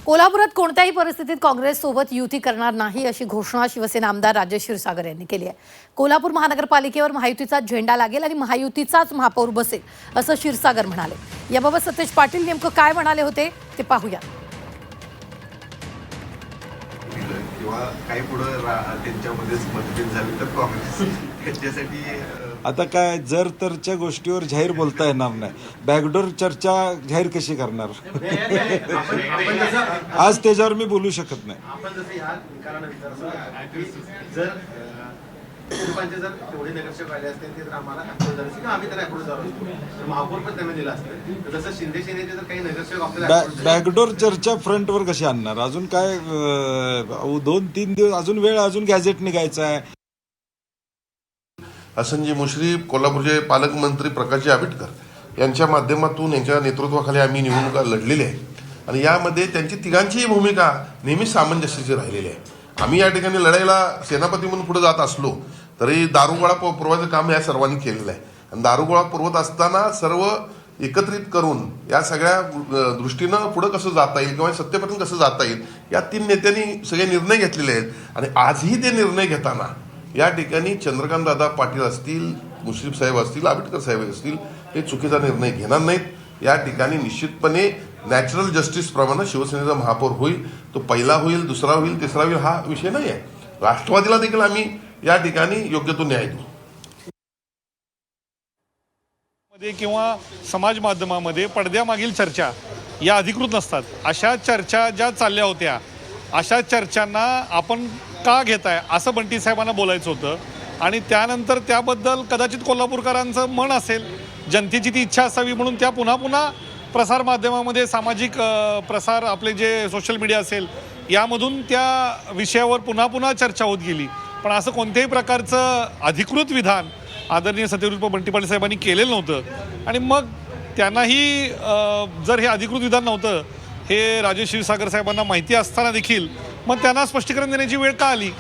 कोल्हापुरात कोणत्याही परिस्थितीत काँग्रेस सोबत युती करणार नाही अशी घोषणा शिवसेना आमदार राजेश क्षीरसागर यांनी केली आहे। कोल्हापूर महानगरपालिकेवर महायुतीचा झेंडा लागेल आणि महायुतीचाच महापौर बसेल असं क्षीरसागर म्हणाले। याबाबत सतेज पाटील नेमकं काय म्हणाले होते ते पाहूया। किंवा काही पुढे त्यांच्यामध्येच मतभेद झाले तर काँग्रेस त्याच्यासाठी आता काय जर तरच्या गोष्टीवर जाहीर बोलता येणार नाही, बॅकडोर चर्चा जाहीर कशी करणार? आज त्याच्यावर मी बोलू शकत नाही। आपण जसं या निकालानंतर जर जर तेवढे नगरसेवक आले असते ते तर आम्हाला अप्रूव्ह झाले किंवा आम्ही तर अप्रूव्ह झालो असतो, तर महापौर पण त्यांना दिला असतं। जसं शिंदे सेनेचे जर काही नगरसेवक आपल्याला बॅकडोर चर्चा फ्रंटवर कशी आणणार? अजून काय 2-3 दिवस अजून वेळ, अजून गॅझेट निघायचं आहे। हसनजी मुश्रीफ, कोल्हापूरचे पालकमंत्री प्रकाशजी आबिटकर यांच्या माध्यमातून यांच्या नेतृत्वाखाली आम्ही निवडणुका लढलेल्या आहेत आणि यामध्ये त्यांची तिघांचीही भूमिका नेहमीच सामंजस्याची राहिलेली आहे। आम्ही या ठिकाणी लढाईला सेनापती म्हणून पुढे जात असलो तरी दारुगोळा पुरवायचं काम या सर्वांनी केलेलं आहे आणि दारुगोळा पुरवत असताना सर्व एकत्रित करून या सगळ्या दृष्टीनं पुढे कसं जाता येईल किंवा सत्तेपर्यंत कसं जाता येईल या 3 नेत्यांनी सगळे निर्णय घेतलेले आहेत आणि आजही ते निर्णय घेताना या ठिकाणी चंद्रकांत दादा पाटील असतील, मुश्रीफ साहेब असतील, आबिटकर साहेब असतील, हे चुकीचा निर्णय घेणार नाहीत। या ठिकाणी निश्चितपणे नॅचरल जस्टिस प्रमाणे शिवसेनेचा महापौर होईल, तो पहिला होईल, दुसरा होईल, तिसरा होईल हा विषय नाही आहे। राष्ट्रवादीला देखील आम्ही या ठिकाणी योग्य तो न्याय देऊ। किंवा समाज माध्यमामध्ये पडद्यामागील चर्चा या अधिकृत नसतात। अशा चर्चा ज्या चालल्या होत्या अशा चर्चांना आपण का घेताय असं बंटी साहेबांना बोलायचं होतं आणि त्यानंतर त्याबद्दल कदाचित कोल्हापूरकरांचं मन असेल, जनतेची ती इच्छा असावी म्हणून त्या पुन्हा प्रसारमाध्यमामध्ये सामाजिक प्रसार आपले जे सोशल मीडिया असेल यामधून त्या विषयावर पुन्हा चर्चा होत गेली। पण असं कोणत्याही प्रकारचं अधिकृत विधान आदरणीय सत्यरूप बंटी पाटील साहेबांनी केलेलं नव्हतं आणि मग त्यांनाही जर हे अधिकृत विधान नव्हतं हे राजेश क्षीरसागर साहेबांना माहिती असताना देखील मग त्यांना स्पष्टीकरण देण्याची वेळ का आली?